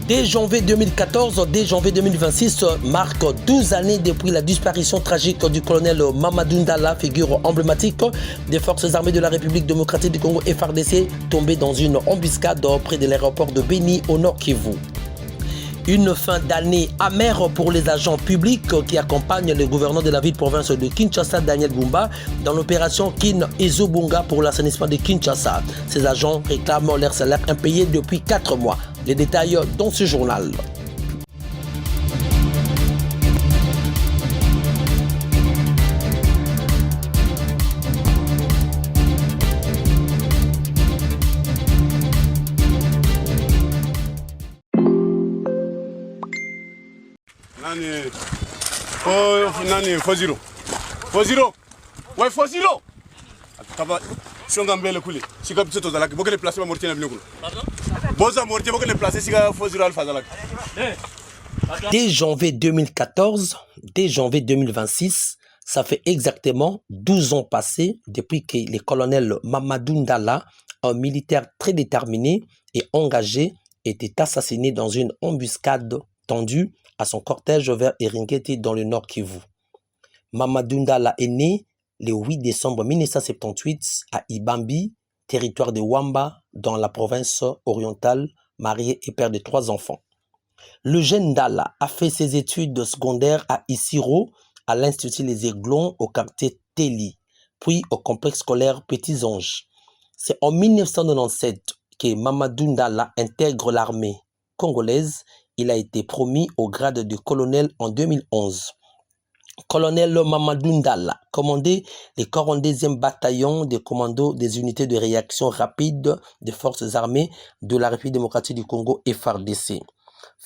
Dès janvier 2014, dès janvier 2026 marque 12 années depuis la disparition tragique du colonel Mamadou Ndala, figure emblématique des forces armées de la République démocratique du Congo FARDC, tombé dans une embuscade près de l'aéroport de Beni au nord Kivu. Une fin d'année amère pour les agents publics qui accompagnent le gouverneur de la ville-province de Kinshasa, Daniel Bumba, dans l'opération Kin Ezobunga pour l'assainissement de Kinshasa. Ces agents réclament leur salaire impayé depuis 4 mois. Les détails dans ce journal. Foziro. Ouais, Foziro. Taba shonga mbele kule. Sika pito zalaki. Boke le placer morti na binokulu. Boza morti boke le placer sika Foziro alpha zalaki. Dès janvier 2014, dès janvier 2026, ça fait exactement 12 ans passés depuis que le colonel Mamadou Ndala, un militaire très déterminé et engagé, était assassiné dans une embuscade tendue à son cortège vers Eringeti dans le nord Kivu. Mamadou Ndala est né le 8 décembre 1978 à Ibambi, territoire de Wamba, dans la province orientale, marié et père de 3 enfants. Le jeune Ndala a fait ses études secondaires à Isiro, à l'Institut Les Aiglons au quartier Téli, puis au complexe scolaire Petits Anges. C'est en 1997 que Mamadou Ndala intègre l'armée congolaise. Il a été promu au grade de colonel en 2011. Colonel Mamadou Ndala commandait le 42e bataillon des commandos des unités de réaction rapide des forces armées de la République démocratique du Congo FARDC.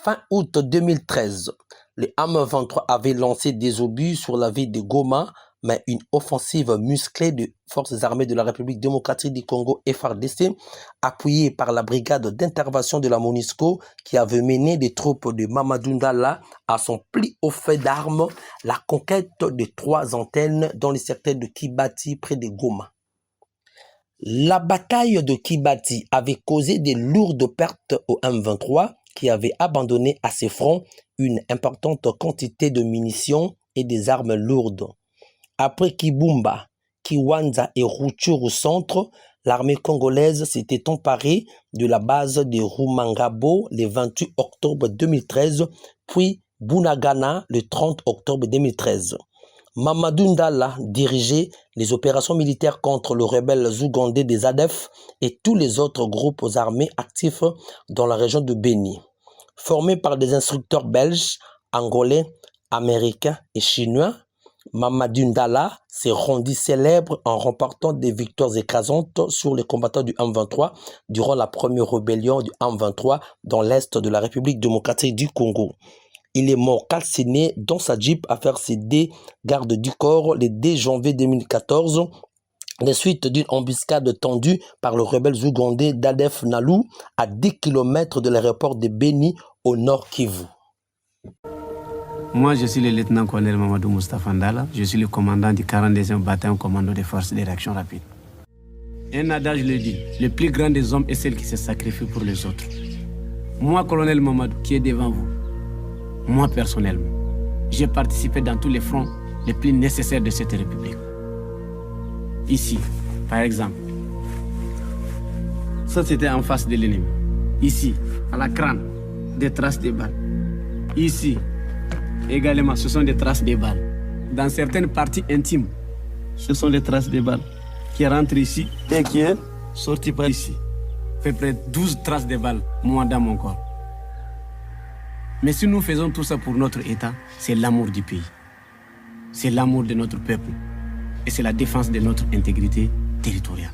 Fin août 2013, le M23 avait lancé des obus sur la ville de Goma, mais une offensive musclée des forces armées de la République démocratique du Congo FARDC, appuyée par la brigade d'intervention de la MONUSCO qui avait mené des troupes de Mamadou Ndala à son pli au fait d'armes, la conquête de 3 antennes dans le secteur de Kibati près de Goma. La bataille de Kibati avait causé de lourdes pertes au M23 qui avait abandonné à ses fronts une importante quantité de munitions et des armes lourdes. Après Kibumba, Kiwanja et Rutshuru au centre, l'armée congolaise s'était emparée de la base de Rumangabo le 28 octobre 2013, puis Bunagana le 30 octobre 2013. Mamadou Ndala dirigeait les opérations militaires contre le rebelle ougandais des ADF et tous les autres groupes armés actifs dans la région de Beni. Formé par des instructeurs belges, angolais, américains et chinois, Mamadou Ndala s'est rendu célèbre en remportant des victoires écrasantes sur les combattants du M23 durant la première rébellion du M23 dans l'est de la République démocratique du Congo. Il est mort calciné dans sa Jeep à faire ses gardes du corps le 2 janvier 2014, des suites d'une embuscade tendue par le rebelle ougandais d'Adef Nalu à 10 km de l'aéroport de Beni au nord Kivu. Moi, je suis le lieutenant-colonel Mamadou Moustapha Ndala. Je suis le commandant du 42e bataillon commando des forces de réaction rapide. Un adage le dit, le plus grand des hommes est celui qui se sacrifie pour les autres. Moi, colonel Mamadou, qui est devant vous, moi personnellement, j'ai participé dans tous les fronts les plus nécessaires de cette république. Ici, par exemple, ça c'était en face de l'ennemi. Ici, à la crâne, des traces de balles. Ici, également, ce sont des traces de balles. Dans certaines parties intimes, ce sont des traces de balles qui rentrent ici et qui est sorti par ici. Fait près de 12 traces de balles, moi, dans mon corps. Mais si nous faisons tout ça pour notre État, c'est l'amour du pays. C'est l'amour de notre peuple. Et c'est la défense de notre intégrité territoriale.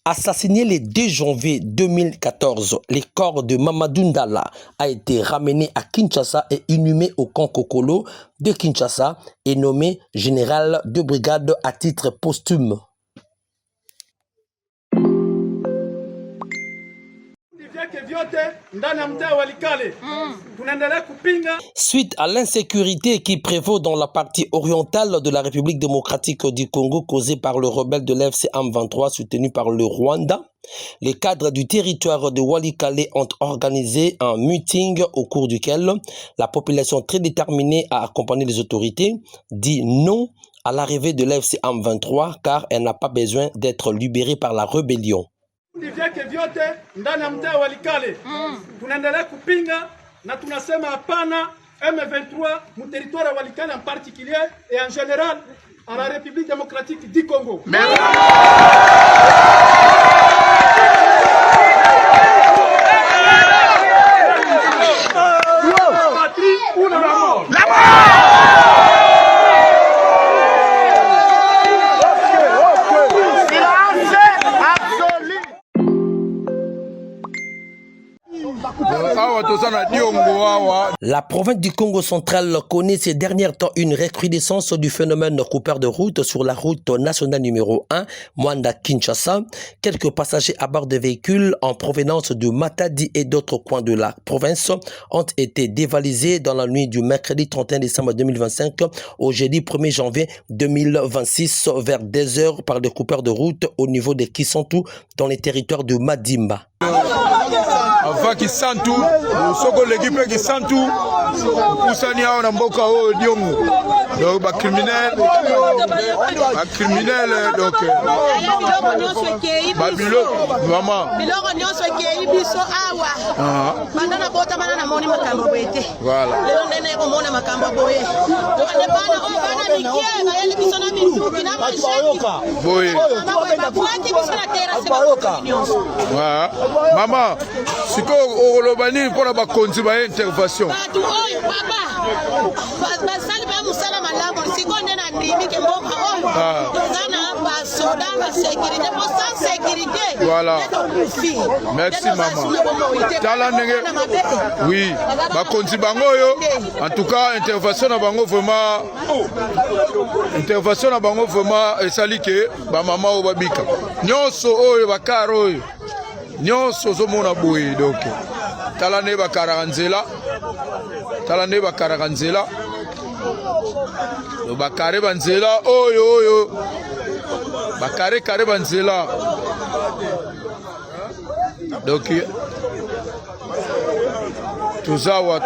Assassiné le 2 janvier 2014, le corps de Mamadou Ndala a été ramené à Kinshasa et inhumé au camp Kokolo de Kinshasa et nommé général de brigade à titre posthume. Suite à l'insécurité qui prévaut dans la partie orientale de la République démocratique du Congo causée par le rebelle de l'FC M23 soutenu par le Rwanda, les cadres du territoire de Walikale ont organisé un meeting au cours duquel la population très déterminée à accompagner les autorités dit non à l'arrivée de l'FC M23 car elle n'a pas besoin d'être libérée par la rébellion. Vyake vyote ndani ya mtaa wa Walikale tunaendelea kupinga na tunasema hapana M23 mu territoire wa Walikale en particulier et en général à la République démocratique du Congo. La province du Congo central connaît ces derniers temps une recrudescence du phénomène coupeur de route sur la route nationale numéro 1, Mwanda-Kinshasa. Quelques passagers à bord de véhicules en provenance de Matadi et d'autres coins de la province ont été dévalisés dans la nuit du mercredi 31 décembre 2025 au jeudi 1er janvier 2026 vers 10 heures par des coupeurs de route au niveau de Kisantu dans les territoires de Madimba. Avant Kisantu, soko l'équipe Kisantu, poussani a na mboka o diongo. Donc ba criminel donc Babilo vraiment. Biloko nyonso ekei biso awa. Bandana bota bana na moni makambo boyete. Voilà. Lelo ndene ko mona makambo boye. Donc ne bana o bana mikie ba yeli biso na minduki na mashoka. Boye. Ba kwati biso na terrasse ba nyonso. Voilà. Maman, siko olobani pour ba konzi ba intervention. Batu oyo papa. Ba sali ba musala malamu siko ndena ndimi ke mboka oyo. Tozana ba soda ba sécurité pour sans sécurité. Voilà. Merci maman. Tala ndenge. Oui. Ba konzi bango yo. En tout cas, intervention na bango vraiment esali ke ba mama o babika. Nyonso oyo ba karo oyo. Nyonso zomona boye donc. Tala ne ba karaganzela. Bakare banzela oyo. Bakare banzela. Donc tuzawa.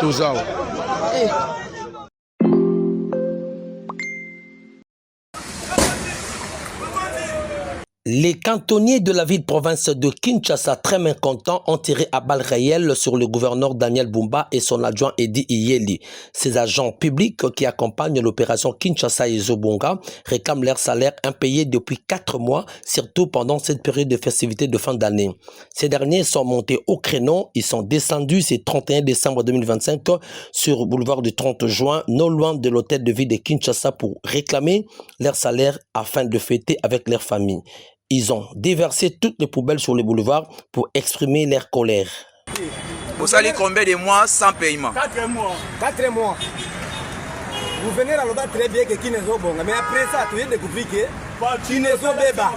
Les cantonniers de la ville-province de Kinshasa, très mécontents, ont tiré à balles réelles sur le gouverneur Daniel Bumba et son adjoint Edi Iyeli. Ces agents publics qui accompagnent l'opération Kinshasa et Zobonga réclament leur salaire impayé depuis 4 mois, surtout pendant cette période de festivités de fin d'année. Ces derniers sont montés au créneau, ils sont descendus ce 31 décembre 2025 sur boulevard du 30 juin, non loin de l'hôtel de ville de Kinshasa pour réclamer leur salaire afin de fêter avec leur famille. Ils ont déversé toutes les poubelles sur le boulevard pour exprimer leur colère. Vous allez combien de mois sans paiement? 4 mois. 4 mois. Vous venez à l'objet très bien que Kinezo Bonga, mais après ça, tu viens de découvrir que Kinezo Beba,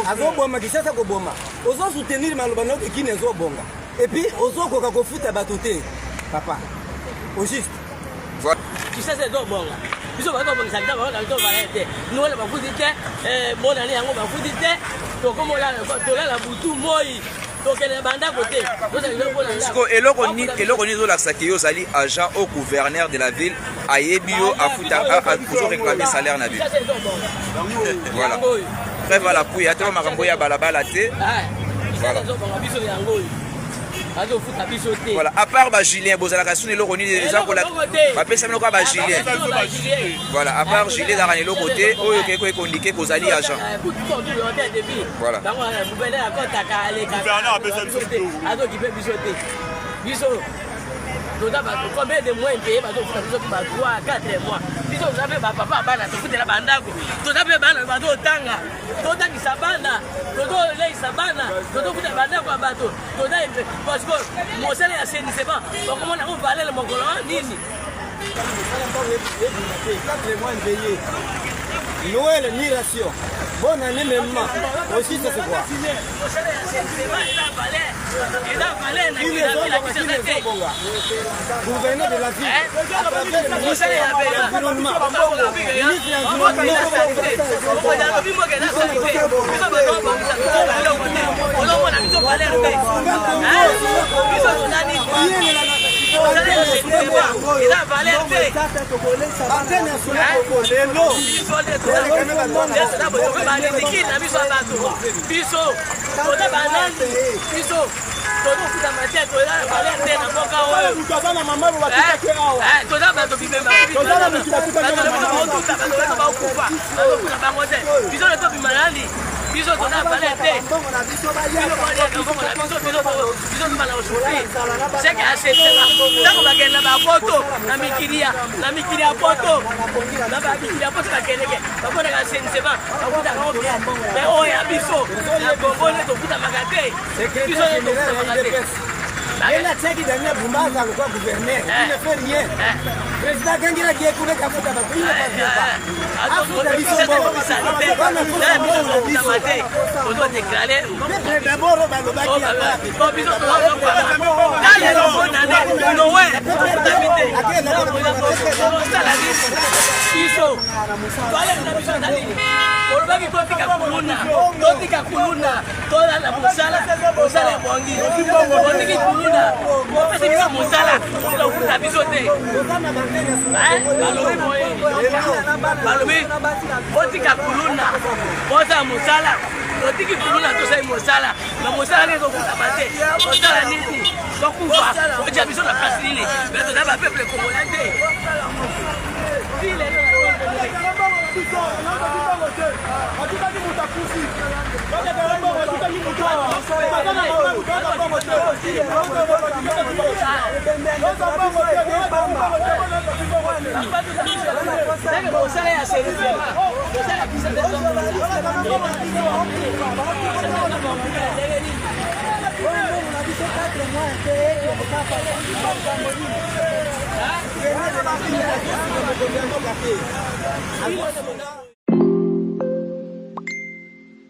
Azo Boma, qui s'est à Boma, osons soutenir Malobano que Kinezo Bonga. Et puis, osons qu'on a fait à Batouté, papa. Au juste. Voilà. Tu sais, c'est Bonga. Biso ba ko ngisa ndaba ka to valete no la ba fudite bona le yango ba fudite to ko mola to la butu moi to kele banda côté to ça le bona parce que eloko ni zo la sakio sali agent au gouverneur de la ville ayebio afuta a toujours réclamer salaire na ville. Voilà. Bref voilà pour ya to makambo ya balabala te. Voilà. Voilà, à part Julien, vous avez la question de l'oroni des gens pour la personne qui a Julien. Voilà, à part Julien d'Arani l'autre côté, où il y a qu'on dit que vous allez agent. Voilà. Combien de mois payés par 3 à 4 mois. Vous avez papa, tu fais la bandako. Tu as bana, tu tanga. Tu as sabana. Tu as sabana. Tu as bandako à bateau. Parce que mon salaire c'est pas. Donc comment on va aller le Mongolais nini? 4 mois payés. Noël ni ration. Bonne année même. Aussi ça c'est quoi? Gouverneur de la ville. Il a tchèque dernier Bumbaza le gouverneur, il ne fait rien. Président Gangila qui est coulé qu'à foutre avec lui, il ne fait pas.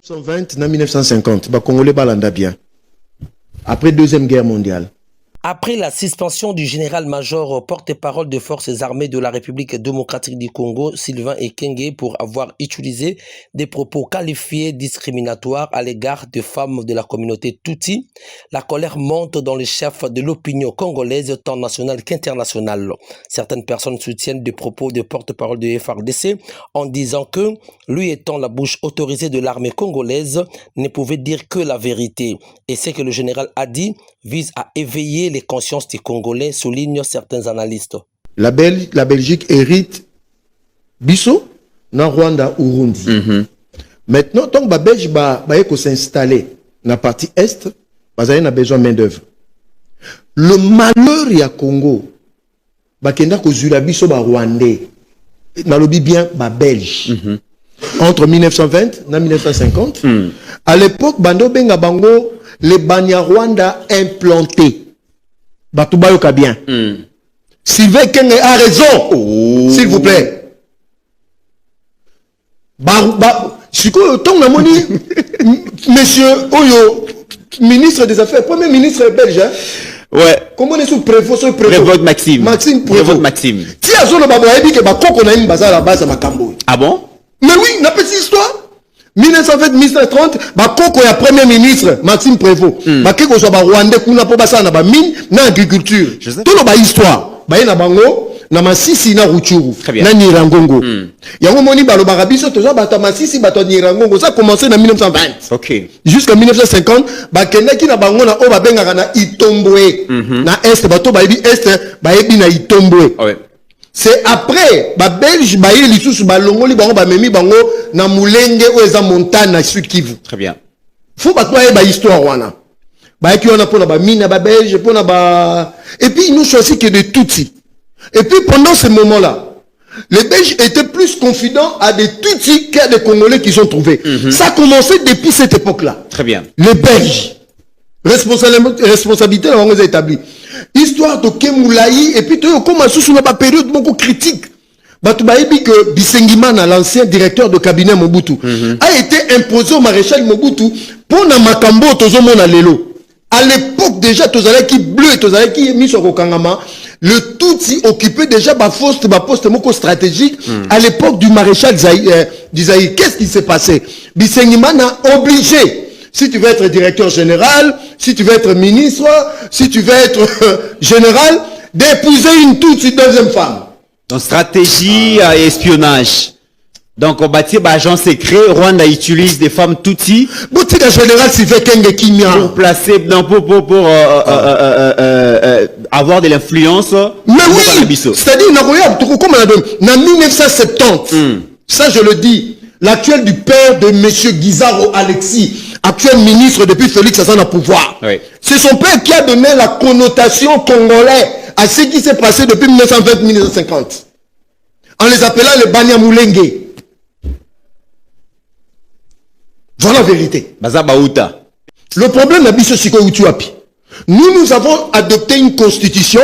En 1950, les Congolais balanda bien. Après Deuxième Guerre mondiale. Après la suspension du général-major porte-parole des forces armées de la République démocratique du Congo, Sylvain Ekenge, pour avoir utilisé des propos qualifiés discriminatoires à l'égard des femmes de la communauté Tutsi, la colère monte dans les chefs de l'opinion congolaise, tant nationale qu'internationale. Certaines personnes soutiennent des propos de porte-parole de FARDC en disant que, lui étant la bouche autorisée de l'armée congolaise, ne pouvait dire que la vérité. Et ce que le général a dit vise à éveiller les consciences des Congolais, soulignent certains analystes. La Belgique hérite Bisso, na Rwanda, Urundi. Maintenant, tant que les Belges vont s'installer dans la partie Est, ils ont besoin de main-d'œuvre. Le malheur du Congo, c'est que les Bisso Rwandais, dans le bien, les Belges. Entre 1920 et 1950, à l'époque, Bando Benga Bango, les Banyarwanda implantés. Batoubayoka bien. Sylvain Kenge a raison. S'il vous plaît. Monsieur Oyo, ministre des Affaires, premier ministre belge. Hein? Ouais. Comment on est sous prévost Maxime. Maxime Prévost. Maxime. Si à zone babo a dit que bakoko na imbaza la base à Makambo. Ah bon? Mais oui, n'a pas cette histoire. 1920 1930, bakoko ya premier ministre Maxime Prévost. Bakeko so ba Rwandais kuna po basa na ba mine na agriculture. Tout le ba histoire. Ba na bango na masisi na Ruchuru. Na Nirangongo. Yango moni ba lo barabiso toza ba masisi ba to Nirangongo. Ça a commencé en 1920. OK. Jusqu'en 1950, ba kendaki na bango na o ba benga na Itombwe. Na est ba to ba yebi est ba yebi na Itombwe. Ouais. C'est après, les Belges, les sous balongo, les bango, memi bango, na mulenge ou eza montagne na Sud Kivu. Très bien. Faut pas toi ba histoire wana. Ba qui on a pour na ba mine ba Belge, pour na ba. Et puis ils nous choisi que de Tutsi. Et puis pendant ce moment-là, les Belges étaient plus confidents à des Tutsis qu'à des Congolais qu'ils ont trouvés. Ça a commencé depuis cette époque-là. Très bien. Les Belges. Responsabilité là on les a établi. Histoire de Kemoulaï et puis tu comme sous une période beaucoup critique. Batoubaïbi que Bisengimana, l'ancien directeur de cabinet Mobutu, a été imposé au maréchal Mobutu pour na makambo tozomona lelo. À l'époque déjà Tozalaki bleu et Tozalaki mis sur Kokangama, le Tutsi occupait déjà ma poste moko stratégique à l'époque du maréchal d'Isaïe. Qu'est-ce qui s'est passé? Bisengimana obligé, si tu veux être directeur général, si tu veux être ministre, si tu veux être général, d'épouser une Tutsi deuxième femme. Donc stratégie et espionnage. Donc on bâtit agent secret, Rwanda utilise des femmes Tutsi. Boutique général Sylvain Kenge Kimia. Pour placer, pour avoir de l'influence. Mais oui, c'est-à-dire, en 1970, ça je le dis, l'actuel du père de monsieur Guizaro Alexis, actuel ministre depuis Félix Hazan à pouvoir. Oui. C'est son père qui a donné la connotation congolais à ce qui s'est passé depuis 1920-1950. En les appelant les Banyamulenge. Voilà la vérité. Le problème n'a pas Siko Utuapi. Nous avons adopté une constitution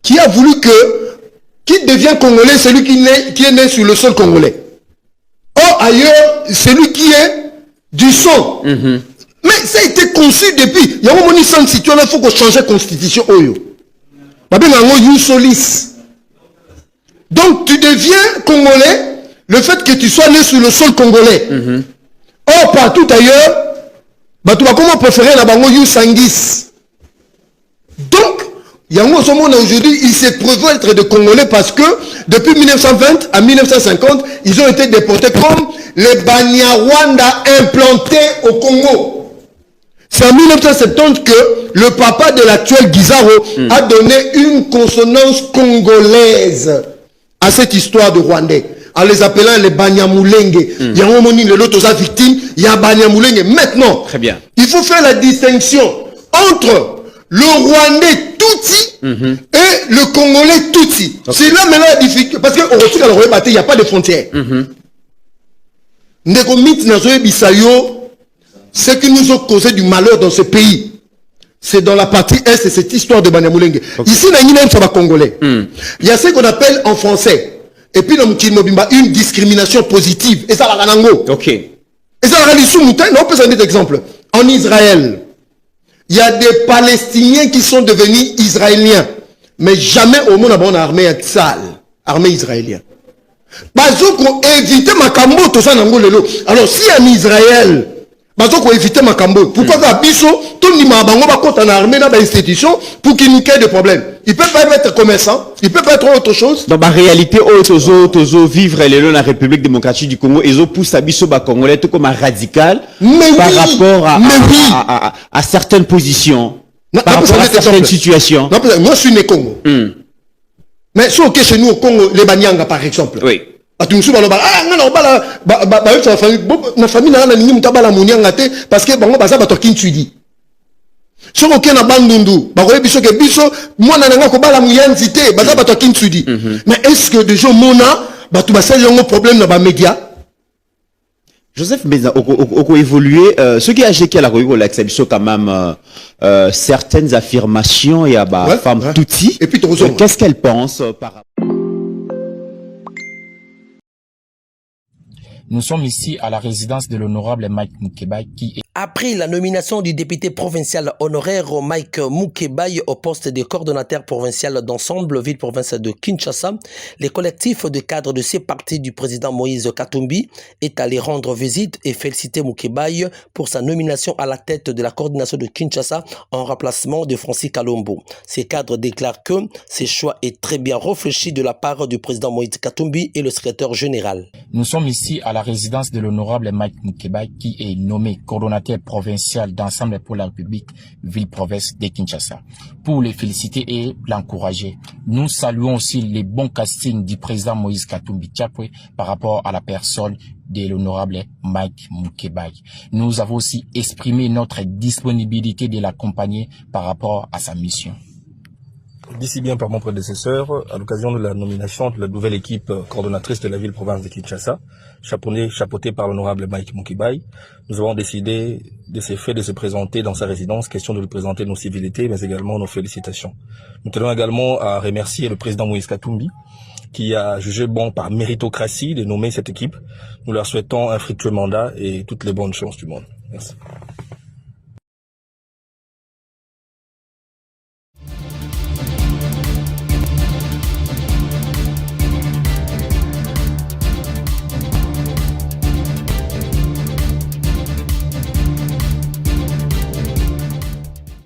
qui a voulu que qui devient congolais, celui qui est né sur le sol congolais. Or, ailleurs, celui qui est du son. Mais ça a été conçu depuis. Il y a un moment où il faut qu'on change la constitution. Donc, tu deviens congolais, le fait que tu sois né sur le sol congolais. Or, partout ailleurs, tu vas comment préférer la bango you sangis. Donc, aujourd'hui, il s'est prouvé être de Congolais parce que depuis 1920 à 1950, ils ont été déportés comme les Banyarwanda implantés au Congo. C'est en 1970 que le papa de l'actuel Guizaro a donné une consonance congolaise à cette histoire de Rwandais, en les appelant les Banyamulenge. Il y a un moment où l'autre victime, il y a Banyamulenge. Maintenant, très bien. Il faut faire la distinction entre le Rwandais Tutsi et le Congolais Tutsi. Okay. C'est là maintenant la difficulté. Parce qu'au Rwanda, il n'y a pas de frontières. Ce qui nous a causé du malheur dans ce pays, c'est dans la partie Est, c'est cette histoire de Banyamulenge. Okay. Ici, il y a Congolais. Il y a ce qu'on appelle en français, et puis une discrimination positive. Et ça va ok. Et ça va on peut donner des exemples. En Israël, il y a des Palestiniens qui sont devenus Israéliens. Mais jamais au monde on a armée armée israélienne. Éviter Makambo, tout ça alors si en Israël, éviter Makambo, pourquoi Bisso, tout le monde va compter en armée dans l'institution pour qu'il n'y ait de problème. Il peut pas être commerçant, il peut pas être autre chose. Dans la réalité, Tozo vivre la République démocratique du Congo, ils ont poussé Bisso Congolais tout comme un radical par rapport à certaines positions, par rapport à certaines situations. Moi, je suis né Congo. Mais si ok chez nous au Congo, les Banyanga par exemple. Oui. Parce que si on a bandundu, mais est-ce que déjà mona un problème dans les médias? Joseph Beza, au évolué, ce qui a géqué la Royo, quand même certaines affirmations et à la femme Tutsi. Et puis qu'est-ce qu'elle pense par rapport? Nous sommes ici à la résidence de l'honorable Mike Mukebai qui est... Après la nomination du député provincial honoraire Mike Mukebai au poste de coordonnateur provincial d'ensemble ville-province de Kinshasa, les collectifs de cadres de ces partis du président Moïse Katumbi est allé rendre visite et féliciter Mukebai pour sa nomination à la tête de la coordination de Kinshasa en remplacement de Francis Kalombo. Ces cadres déclarent que ce choix est très bien réfléchi de la part du président Moïse Katumbi et le secrétaire général. Nous sommes ici à la résidence de l'honorable Mike Mukebai qui est nommé coordonnateur provincial d'ensemble pour la République ville-province de Kinshasa. Pour les féliciter et l'encourager, nous saluons aussi les bons castings du président Moïse Katumbi Tchapwe par rapport à la personne de l'honorable Mike Mukebai. Nous avons aussi exprimé notre disponibilité de l'accompagner par rapport à sa mission. D'ici bien par mon prédécesseur, à l'occasion de la nomination de la nouvelle équipe coordonnatrice de la ville-province de Kinshasa, chapeautée par l'honorable Mike Mukebai, nous avons décidé de ces faits de se présenter dans sa résidence, question de lui présenter nos civilités, mais également nos félicitations. Nous tenons également à remercier le président Moïse Katumbi qui a jugé bon par méritocratie de nommer cette équipe. Nous leur souhaitons un fructueux mandat et toutes les bonnes chances du monde. Merci.